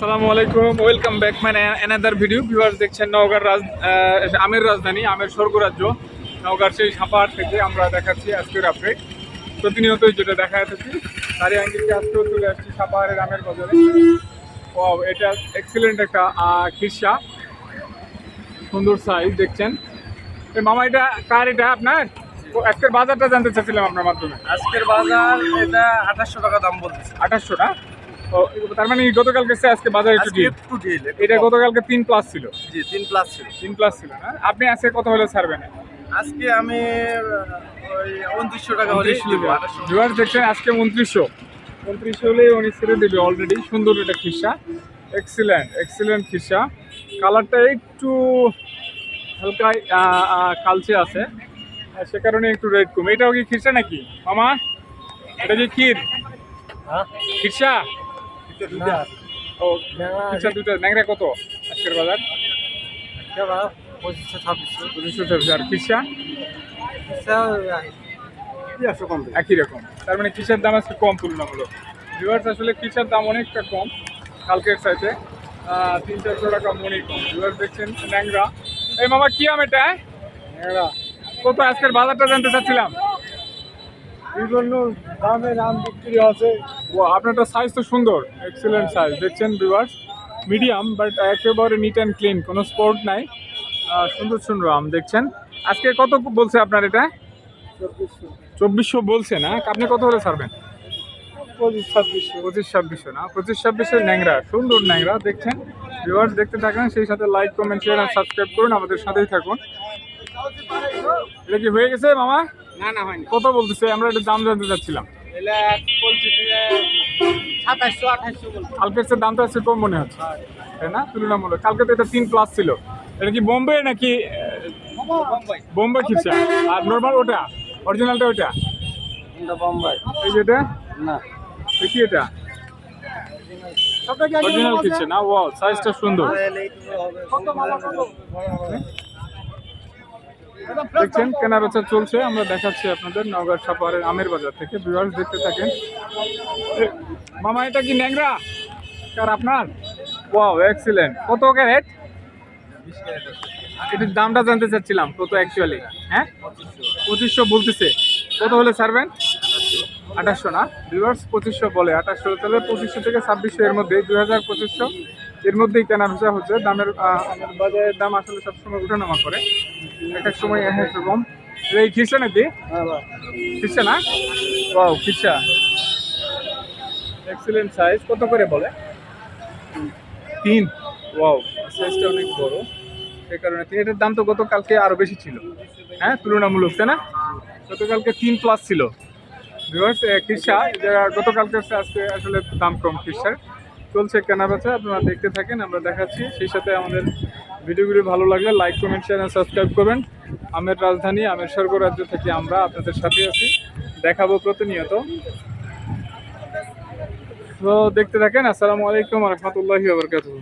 আসসালামু আলাইকুম, welcome back মানে অ্যানাদার ভিডিও। ভিউয়ার্স দেখছেন নওগাঁর আমের রাজধানী, আমের স্বর্গরাজ্য নওগাঁর সেই সাপাহার থেকে আমরা দেখাচ্ছি আজকের আপডেট। প্রতিনিয়তই যেটা দেখা যাচ্ছে তারই আঙ্গিকে আজকেও চলে আসছি সাপাহারের আমের বাজারে। ও এটা এক্সিলেন্ট একটা খিরসা, সুন্দর সাইজ দেখছেন। মামা এটা কার, এটা আপনার? আজকের বাজারটা জানতে চাচ্ছিলাম আপনার মাধ্যমে। আজকের বাজার এটা 2800 টাকা দাম বলতেছে। 2800 না? ও তার মানে গতকালকে আজকে বাজার একটু ডিল। একটু ঢিল এটা গতকালকে 3+ ছিল। জি 3 প্লাস ছিল। 3+ ছিল না? আপনি আজকে কত হলে ছাড়বেন? আজকে আমি ওই 2900 টাকা হলে দিব। 2800 ভিউয়ার্স দেখছেন আজকে 2900 হলে উনি ছেড়ে দেবে অলরেডি। সুন্দর একটা খিরসা, এক্সিলেন্ট খিরসা। কালারটা একটু হালকা কালচে আছে, সে কারণে একটু রেড কম। এটাও কি খিরসা নাকি মামা? এটা কি ক্ষীর? হ্যাঁ খিরসা? দুইটা ও খিরসা দুটো। ন্যাংরা কত আজকের বাজার? কেবা 2500 2500 আর খিরসা 2600 একই রকম। তার মানে খিরসার দাম আজকে কম তুলনামূলক। ভিউয়ার্স আসলে খিরসার দাম অনেকটা কম কালকের চাইতে, 300-400 টাকা মনে কম। ভিউয়ার্স দেখছেন ন্যাংরা। এই মামা কি আম এটা? কত আজকের বাজারটা জানতে চাচ্ছিলাম। বিভিন্ন দামের আম বিক্রি আছে। ও আপনারটা সাইজ তো সুন্দর, এক্সিলেন্ট সাইজ দেখছেন ভিউয়ার্স। মিডিয়াম বাট একেবারে নিট অ্যান্ড ক্লিন, কোনো স্পট নাই। সুন্দর আম দেখছেন। আজকে কত বলছে আপনার এটা? 2400 বলছে না? আপনি কত হলে ছাড়বেন? 25-2600 না? 25-2600 ন্যাংরা, সুন্দর ন্যাংরা দেখছেন। ভিউয়ার্স দেখতে থাকেন, সেই সাথে লাইক, কমেন্ট, শেয়ার আর সাবস্ক্রাইব করুন, আমাদের সাথেই থাকুন। এটা কি হয়ে গেছে মামা? না না হয়নি। কত বলতেছে? আমরা এটা দাম জানতে চাচ্ছিলাম। এলা বলছি 2700-2800 বলছি। কালকের চেয়ে দামটা আজকে কম মনে হচ্ছে, তাই না? তুলনামূলক কালকে তো এটা 3+ ছিল। এটা কি বোম্বে নাকি? বোম্বাই। বোম্বে খিরসা। আর নর্মাল ওটা, অরিজিনালটা ওটা? এটা বোম্বাই। এই যে এটা না দেখি, এটা অরিজিনাল খিরসা না? ওয়াও, সাইজটা সুন্দর দেখছেন। কেনাবেচা চলছে, আমরা দেখাচ্ছি আপনাদের নওগাঁ সাপাহারের আমের বাজার থেকে। ভিউয়ার্স দেখতে থাকেন। মামা এটা কি ন্যাংরা কার আপনার? Wow excellent. কত ক্যারেট? এটার দামটা জানতে চাচ্ছিলাম কত অ্যাকচুয়ালি। হ্যাঁ 2500 বলতেছে। কত হলে ছাড়বেন? 2800 না? ভিউয়ার্স 2500 বলে, 2800 তাহলে 2500 থেকে 2600 এর মধ্যে, 2000-2500 এর মধ্যেই কেনা বেচা হচ্ছে। দামের বাজারের দাম আসলে সবসময় উঠানামা করে, একটা সময় এরকম। এই খিরসা নাকি? খিরসা না? ওয়াও খিরসা, এক্সিলেন্ট সাইজ। কত করে বলে? 3। ওয়াও, সাইজটা অনেক বড়, সে কারণে এটার দাম তো গতকালকে আরো বেশি ছিল, হ্যাঁ তুলনামূলক, তাই না? গতকালকে 3+ ছিল। ভিউয়ার্স খিরসা গতকালকে আজকে আসলে দাম কম। খিরসার চলছে কেনাবেচা, আপনারা দেখতে থাকেন, আমরা দেখাচ্ছি। সেই সাথে আমাদের ভিডিওগুলি ভালো লাগলে লাইক, কমেন্ট, শেয়ার আর সাবস্ক্রাইব করবেন। আমের রাজধানী, আমের স্বর্গরাজ্য থেকে আমরা আপনাদের সাথে আছি, দেখাবো প্রতিনিয়ত। তো দেখতে থাকেন। আসসালামু আলাইকুম ওয়া রাহমাতুল্লাহি ওয়া বারাকাতুহু।